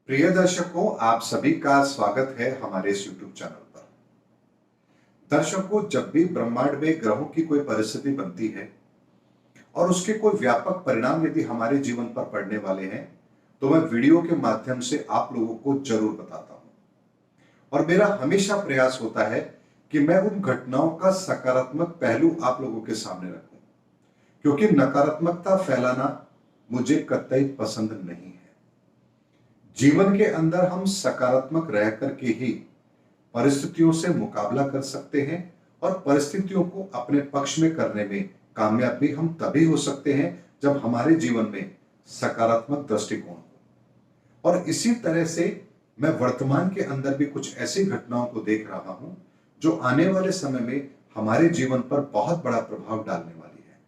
प्रिय दर्शकों, आप सभी का स्वागत है हमारे इस YouTube चैनल पर। दर्शकों, जब भी ब्रह्मांड में ग्रहों की कोई परिस्थिति बनती है और उसके कोई व्यापक परिणाम यदि हमारे जीवन पर पड़ने वाले हैं, तो मैं वीडियो के माध्यम से आप लोगों को जरूर बताता हूं। और मेरा हमेशा प्रयास होता है कि मैं उन घटनाओं का सकारात्मक पहलू आप लोगों के सामने रखूं, क्योंकि नकारात्मकता फैलाना मुझे कतई पसंद नहीं है। जीवन के अंदर हम सकारात्मक रह करके ही परिस्थितियों से मुकाबला कर सकते हैं और परिस्थितियों को अपने पक्ष में करने में कामयाब भी हम तभी हो सकते हैं जब हमारे जीवन में सकारात्मक दृष्टिकोण हो। और इसी तरह से मैं वर्तमान के अंदर भी कुछ ऐसी घटनाओं को देख रहा हूं जो आने वाले समय में हमारे जीवन पर बहुत बड़ा प्रभाव डालने वाली है।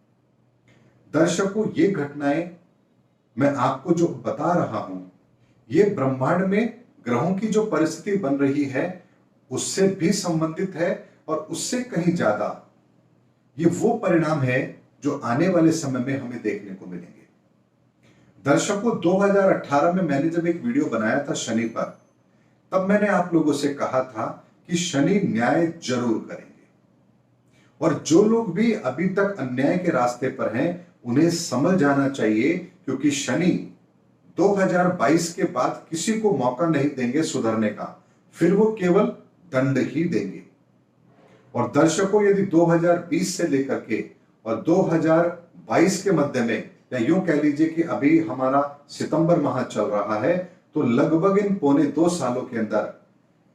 दर्शकों, ये घटनाएं मैं आपको जो बता रहा हूं, ये ब्रह्मांड में ग्रहों की जो परिस्थिति बन रही है उससे भी संबंधित है और उससे कहीं ज्यादा ये वो परिणाम है जो आने वाले समय में हमें देखने को मिलेंगे। दर्शकों, 2018 में मैंने जब एक वीडियो बनाया था शनि पर, तब मैंने आप लोगों से कहा था कि शनि न्याय जरूर करेंगे और जो लोग भी अभी तक अन्याय के रास्ते पर हैं उन्हें समझ जाना चाहिए, क्योंकि शनि 2022 के बाद किसी को मौका नहीं देंगे सुधरने का, फिर वो केवल दंड ही देंगे। और दर्शकों, यदि 2020 से लेकर के और 2022 के मध्य में, या यूं कह लीजिए कि अभी हमारा सितंबर माह चल रहा है, तो लगभग इन पौने 2 सालों के अंदर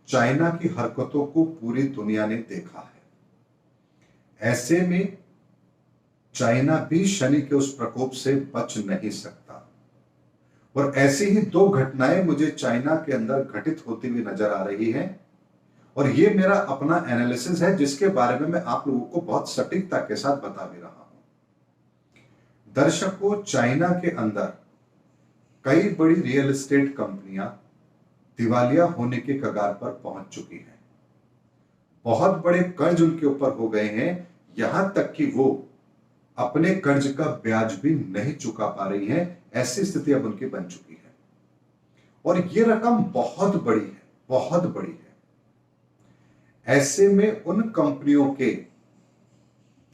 चाइना की हरकतों को पूरी दुनिया ने देखा है। ऐसे में चाइना भी शनि के उस प्रकोप से बच नहीं सकता। और ऐसी ही 2 घटनाएं मुझे चाइना के अंदर घटित होती हुई नजर आ रही हैं और ये मेरा अपना एनालिसिस है जिसके बारे में मैं आप लोगों को बहुत सटीकता के साथ बता भी रहा हूं। दर्शकों, चाइना के अंदर कई बड़ी रियल एस्टेट कंपनियां दिवालिया होने के कगार पर पहुंच चुकी हैं। बहुत बड़े कर्ज उनके ऊपर हो गए हैं, यहां तक कि वो अपने कर्ज का ब्याज भी नहीं चुका पा रही है। ऐसी स्थिति अब उनकी बन चुकी है और ये रकम बहुत बड़ी है, बहुत बड़ी है। ऐसे में उन कंपनियों के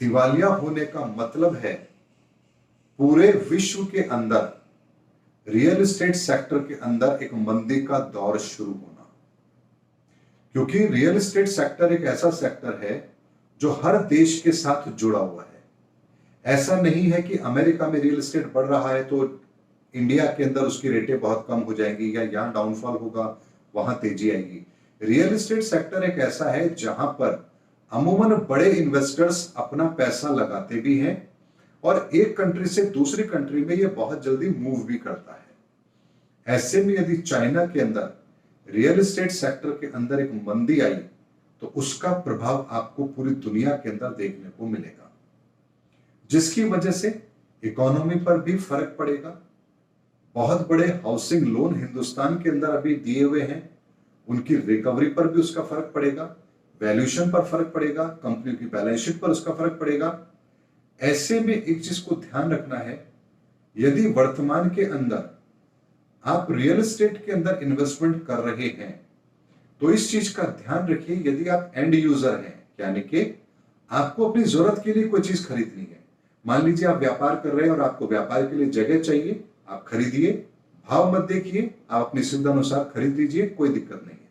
दिवालिया होने का मतलब है पूरे विश्व के अंदर रियल एस्टेट सेक्टर के अंदर एक मंदी का दौर शुरू होना, क्योंकि रियल एस्टेट सेक्टर एक ऐसा सेक्टर है जो हर देश के साथ जुड़ा हुआ है। ऐसा नहीं है कि अमेरिका में रियल एस्टेट बढ़ रहा है तो इंडिया के अंदर उसकी रेटें बहुत कम हो जाएंगी या यहां डाउनफॉल होगा वहां तेजी आएगी। रियल एस्टेट सेक्टर एक ऐसा है जहां पर अमूमन बड़े इन्वेस्टर्स अपना पैसा लगाते भी हैं और एक कंट्री से दूसरी कंट्री में यह बहुत जल्दी मूव भी करता है। ऐसे में यदि चाइना के अंदर रियल एस्टेट सेक्टर के अंदर एक मंदी आई तो उसका प्रभाव आपको पूरी दुनिया के अंदर देखने को मिलेगा, जिसकी वजह से इकोनॉमी पर भी फर्क पड़ेगा। बहुत बड़े हाउसिंग लोन हिंदुस्तान के अंदर अभी दिए हुए हैं, उनकी रिकवरी पर भी उसका फर्क पड़ेगा, वैल्यूएशन पर फर्क पड़ेगा, कंपनियों की बैलेंस शीट पर उसका फर्क पड़ेगा। ऐसे में एक चीज को ध्यान रखना है, यदि वर्तमान के अंदर आप रियल एस्टेट के अंदर इन्वेस्टमेंट कर रहे हैं तो इस चीज का ध्यान रखिए, यदि आप एंड यूजर हैं, यानी कि आपको अपनी जरूरत के लिए कोई चीज खरीदनी है, मान लीजिए आप व्यापार कर रहे हैं और आपको व्यापार के लिए जगह चाहिए, आप खरीदिए, भाव मत देखिए, आप अपनी सुविधा अनुसार खरीद लीजिए, कोई दिक्कत नहीं है।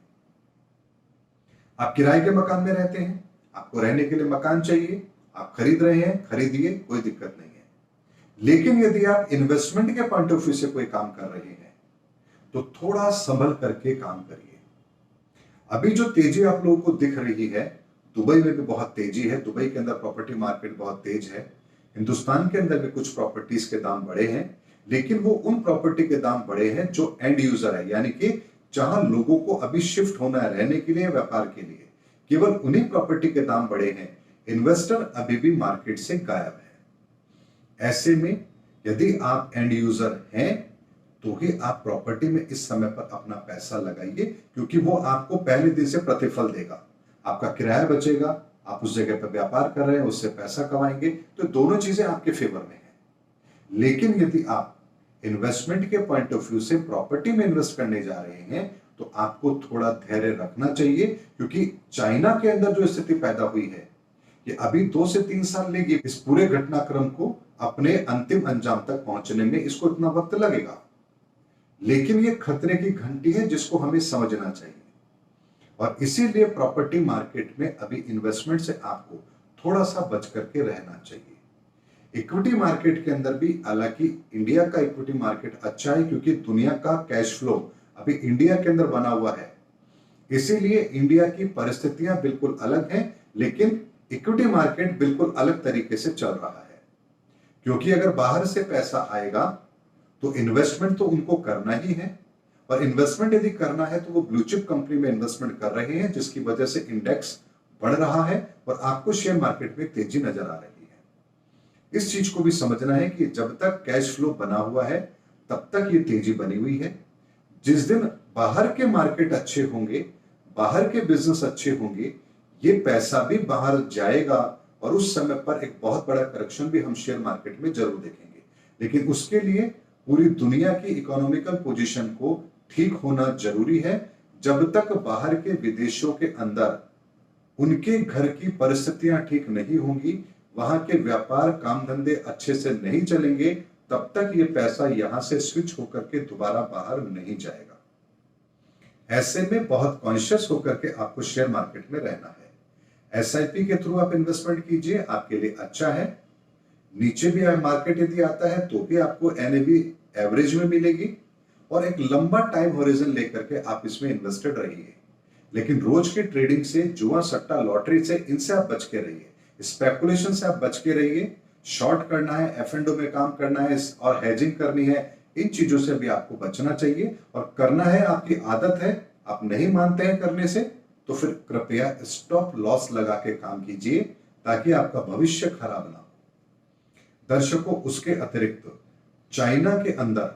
आप किराए के मकान में रहते हैं, आपको रहने के लिए मकान चाहिए, आप खरीद रहे हैं, खरीदिए, कोई दिक्कत नहीं है। लेकिन यदि आप इन्वेस्टमेंट के पॉइंट ऑफ व्यू से कोई काम कर रहे हैं तो थोड़ा संभल करके काम करिए। अभी जो तेजी आप लोगों को दिख रही है, दुबई में भी बहुत तेजी है, दुबई के अंदर प्रॉपर्टी मार्केट बहुत तेज है, हिंदुस्तान के अंदर भी कुछ प्रॉपर्टीज के दाम बढ़े हैं, लेकिन वो उन प्रॉपर्टी के दाम बढ़े हैं जो एंड यूजर है, यानी कि जहां लोगों को अभी शिफ्ट होना है रहने के लिए, व्यापार के लिए, केवल उन्हीं प्रॉपर्टी के दाम बढ़े हैं। इन्वेस्टर अभी भी मार्केट से गायब है। ऐसे में यदि आप एंड यूजर हैं तो ही आप प्रॉपर्टी में इस समय पर अपना पैसा लगाइए, क्योंकि वो आपको पहले दिन से प्रतिफल देगा, आपका किराया बचेगा, आप उस जगह पर व्यापार कर रहे हैं, उससे पैसा कमाएंगे, तो दोनों चीजें आपके फेवर में है। लेकिन यदि आप इन्वेस्टमेंट के पॉइंट ऑफ व्यू से प्रॉपर्टी में इन्वेस्ट करने जा रहे हैं तो आपको थोड़ा धैर्य रखना चाहिए, क्योंकि चाइना के अंदर जो स्थिति पैदा हुई है कि अभी 2 से 3 साल लेगी इस पूरे घटनाक्रम को अपने अंतिम अंजाम तक पहुंचने में, इसको इतना वक्त लगेगा। लेकिन ये खतरे की घंटी है जिसको हमें समझना चाहिए, और इसीलिए प्रॉपर्टी मार्केट में अभी इन्वेस्टमेंट से आपको थोड़ा सा बच करके रहना चाहिए। इक्विटी मार्केट के अंदर भी, हालांकि इंडिया का इक्विटी मार्केट अच्छा है क्योंकि दुनिया का कैश फ्लो अभी इंडिया के अंदर बना हुआ है, इसीलिए इंडिया की परिस्थितियां बिल्कुल अलग हैं, लेकिन इक्विटी मार्केट बिल्कुल अलग तरीके से चल रहा है। क्योंकि अगर बाहर से पैसा आएगा तो इन्वेस्टमेंट तो उनको करना ही है, और इन्वेस्टमेंट यदि करना है तो वो ब्लू चिप कंपनी में इन्वेस्टमेंट कर रहे हैं, जिसकी वजह से इंडेक्स बढ़ रहा है और आपको शेयर मार्केट में तेजी नजर आ रही है। इस चीज को भी समझना है कि जब तक कैश फ्लो बना हुआ है तब तक ये तेजी बनी हुई है। जिस दिन बाहर के मार्केट अच्छे होंगे, बाहर के बिजनेस अच्छे होंगे, ये पैसा भी बाहर जाएगा और उस समय पर एक बहुत बड़ा करेक्शन भी हम शेयर मार्केट में जरूर देखेंगे। लेकिन उसके लिए पूरी दुनिया की इकोनॉमिकल पोजीशन को ठीक होना जरूरी है। जब तक बाहर के विदेशों के अंदर उनके घर की परिस्थितियां ठीक नहीं होंगी, वहां के व्यापार काम धंधे अच्छे से नहीं चलेंगे, तब तक ये पैसा यहां से स्विच होकर के दोबारा बाहर नहीं जाएगा। ऐसे में बहुत कॉन्शियस होकर के आपको शेयर मार्केट में रहना है। एसआईपी के थ्रू आप इन्वेस्टमेंट कीजिए, आपके लिए अच्छा है। नीचे भी मार्केट यदि आता है तो भी आपको एनएवी एवरेज में मिलेगी, और एक लंबा टाइम होरिजन लेकर के आप इसमें इन्वेस्टेड रहिए। लेकिन रोज की ट्रेडिंग से, जुआ सट्टा लॉटरी से, इनसे आप बच के रहिए, स्पेकुलेशन से आप बच के रहिए। शॉर्ट करना है, एफ&ओ में काम करना है और हेजिंग करनी है, इन चीजों से भी आपको बचना चाहिए। और करना है, आपकी आदत है, आप नहीं मानते हैं करने से, तो फिर कृपया स्टॉप लॉस लगा के काम कीजिए ताकि आपका भविष्य खराब ना हो। दर्शकों, उसके अतिरिक्त चाइना के अंदर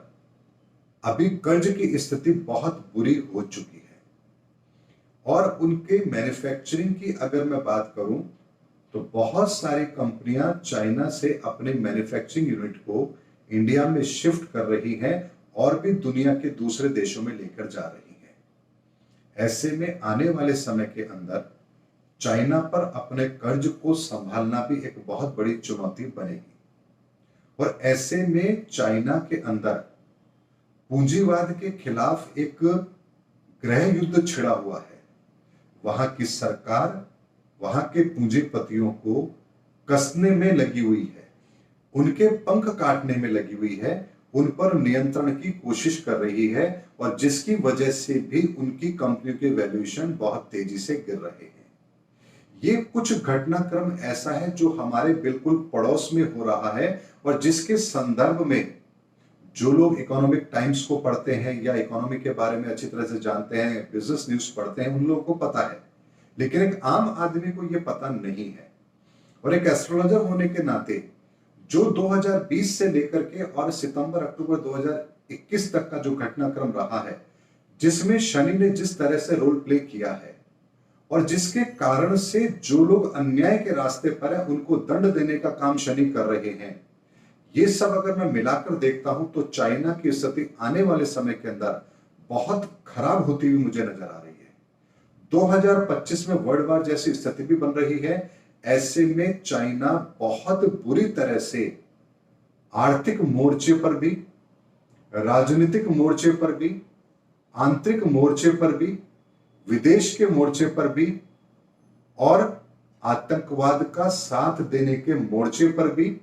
अभी कर्ज की स्थिति बहुत बुरी हो चुकी है, और उनके मैन्युफैक्चरिंग की अगर मैं बात करूं तो बहुत सारी कंपनियां चाइना से अपने मैन्युफैक्चरिंग यूनिट को इंडिया में शिफ्ट कर रही हैं और भी दुनिया के दूसरे देशों में लेकर जा रही हैं। ऐसे में आने वाले समय के अंदर चाइना पर अपने कर्ज को संभालना भी एक बहुत बड़ी चुनौती बनेगी, और ऐसे में चाइना के अंदर पूंजीवाद के खिलाफ एक गृह युद्ध छिड़ा हुआ है। वहां की सरकार वहां के पूंजीपतियों को कसने में लगी हुई है, उनके पंख काटने में लगी हुई है, उन पर नियंत्रण की कोशिश कर रही है, और जिसकी वजह से भी उनकी कंपनियों के वैल्यूएशन बहुत तेजी से गिर रहे हैं। ये कुछ घटनाक्रम ऐसा है जो हमारे बिल्कुल पड़ोस में हो रहा है, और जिसके संदर्भ में जो लोग इकोनॉमिक टाइम्स को पढ़ते हैं या इकोनॉमी के बारे में अच्छी तरह से जानते हैं, बिजनेस न्यूज पढ़ते हैं, उन लोगों को पता है। लेकिन एक आम आदमी को यह पता नहीं है। और एक एस्ट्रोलॉजर होने के नाते जो 2020 से लेकर के और सितंबर अक्टूबर 2021 तक का जो घटनाक्रम रहा है, जिसमें शनि ने जिस तरह से रोल प्ले किया है, और जिसके कारण से जो लोग अन्याय के रास्ते पर हैं उनको दंड देने का काम शनि कर रहे हैं, ये सब अगर मैं मिलाकर देखता हूं तो चाइना की स्थिति आने वाले समय के अंदर बहुत खराब होती हुई मुझे नजर आ रही है। 2025 में वर्ल्ड वार जैसी स्थिति भी बन रही है। ऐसे में चाइना बहुत बुरी तरह से आर्थिक मोर्चे पर भी, राजनीतिक मोर्चे पर भी, आंतरिक मोर्चे पर भी, विदेश के मोर्चे पर भी, और आतंकवाद का साथ देने के मोर्चे पर भी,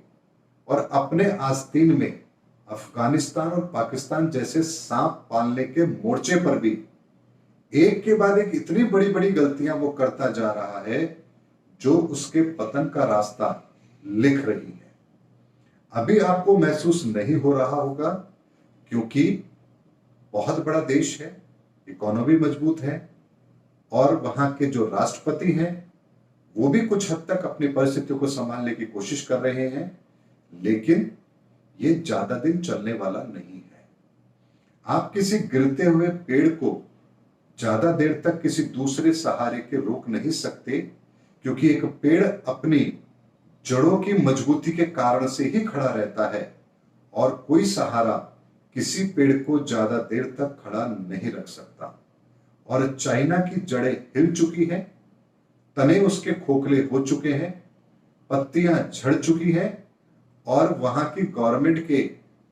और अपने आस्तीन में अफगानिस्तान और पाकिस्तान जैसे सांप पालने के मोर्चे पर भी एक के बाद एक इतनी बड़ी बड़ी गलतियां वो करता जा रहा है जो उसके पतन का रास्ता लिख रही है। अभी आपको महसूस नहीं हो रहा होगा, क्योंकि बहुत बड़ा देश है, इकोनॉमी मजबूत है, और वहां के जो राष्ट्रपति हैं वो भी कुछ हद तक अपनी परिस्थितियों को संभालने की कोशिश कर रहे हैं। लेकिन ये ज्यादा दिन चलने वाला नहीं है। आप किसी गिरते हुए पेड़ को ज्यादा देर तक किसी दूसरे सहारे के रोक नहीं सकते, क्योंकि एक पेड़ अपनी जड़ों की मजबूती के कारण से ही खड़ा रहता है, और कोई सहारा किसी पेड़ को ज्यादा देर तक खड़ा नहीं रख सकता। और चाइना की जड़ें हिल चुकी हैं, तने उसके खोखले हो चुके हैं, पत्तियां झड़ चुकी हैं, और वहां की गवर्नमेंट के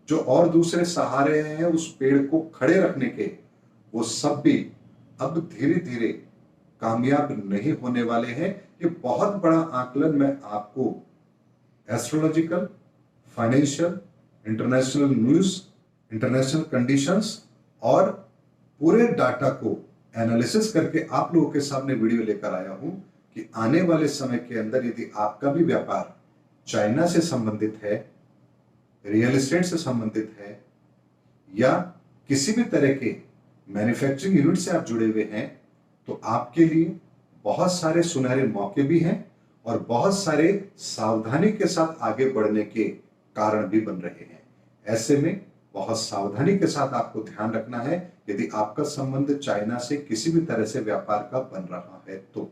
जो और दूसरे सहारे हैं उस पेड़ को खड़े रखने के, वो सब भी अब धीरे धीरे कामयाब नहीं होने वाले हैं। ये बहुत बड़ा आकलन मैं आपको astrological, financial, international news, international conditions और पूरे डाटा को एनालिसिस करके आप लोगों के सामने वीडियो लेकर आया हूं कि आने वाले समय के अंदर यदि आपका भी व्यापार चाइना से संबंधित है, रियल एस्टेट से संबंधित है, या किसी भी तरह के मैन्युफैक्चरिंग यूनिट से आप जुड़े हुए हैं, तो आपके लिए बहुत सारे सुनहरे मौके भी हैं और बहुत सारे सावधानी के साथ आगे बढ़ने के कारण भी बन रहे हैं। ऐसे में बहुत सावधानी के साथ आपको ध्यान रखना है यदि आपका संबंध चाइना से किसी भी तरह से व्यापार का बन रहा है तो।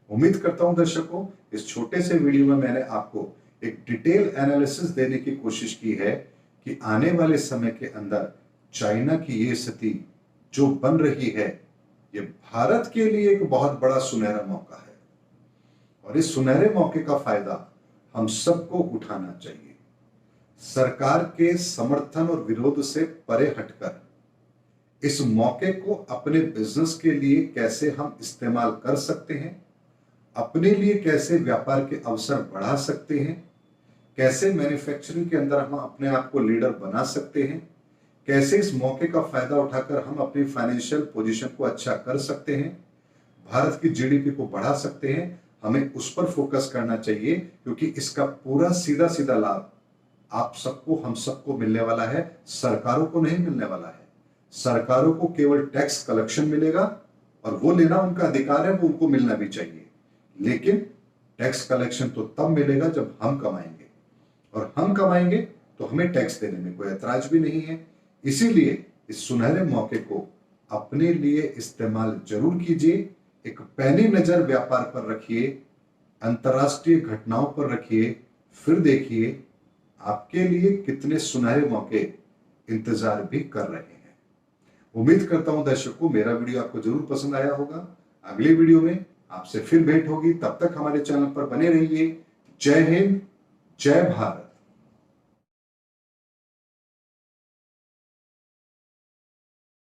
उम्मीद करता हूं दर्शकों, इस छोटे से वीडियो में मैंने आपको एक डिटेल एनालिसिस देने की कोशिश की है कि आने वाले समय के अंदर चाइना की ये स्थिति जो बन रही है, ये भारत के लिए एक बहुत बड़ा सुनहरा मौका है और इस सुनहरे मौके का फायदा हम सबको उठाना चाहिए। सरकार के समर्थन और विरोध से परे हटकर इस मौके को अपने बिजनेस के लिए कैसे हम इस्तेमाल कर सकते हैं, अपने लिए कैसे व्यापार के अवसर बढ़ा सकते हैं, कैसे मैन्युफैक्चरिंग के अंदर हम अपने आप को लीडर बना सकते हैं, कैसे इस मौके का फायदा उठाकर हम अपनी फाइनेंशियल पोजीशन को अच्छा कर सकते हैं, भारत की जीडीपी को बढ़ा सकते हैं, हमें उस पर फोकस करना चाहिए क्योंकि इसका पूरा सीधा सीधा लाभ आप सबको, हम सबको मिलने वाला है, सरकारों को नहीं मिलने वाला है। सरकारों को केवल टैक्स कलेक्शन मिलेगा और वो लेना उनका अधिकार है, वो उनको मिलना भी चाहिए, लेकिन टैक्स कलेक्शन तो तब मिलेगा जब हम कमाएंगे और हम कमाएंगे तो हमें टैक्स देने में कोई ऐतराज भी नहीं है। इसीलिए इस सुनहरे मौके को अपने लिए इस्तेमाल जरूर कीजिए। एक पैनी नजर व्यापार पर रखिए, अंतरराष्ट्रीय घटनाओं पर रखिए, फिर देखिए आपके लिए कितने सुनहरे मौके इंतजार भी कर रहे हैं। उम्मीद करता हूं दर्शकों मेरा वीडियो आपको जरूर पसंद आया होगा। अगले वीडियो में आपसे फिर भेंट होगी, तब तक हमारे चैनल पर बने रहिए। जय हिंद, जय भारत।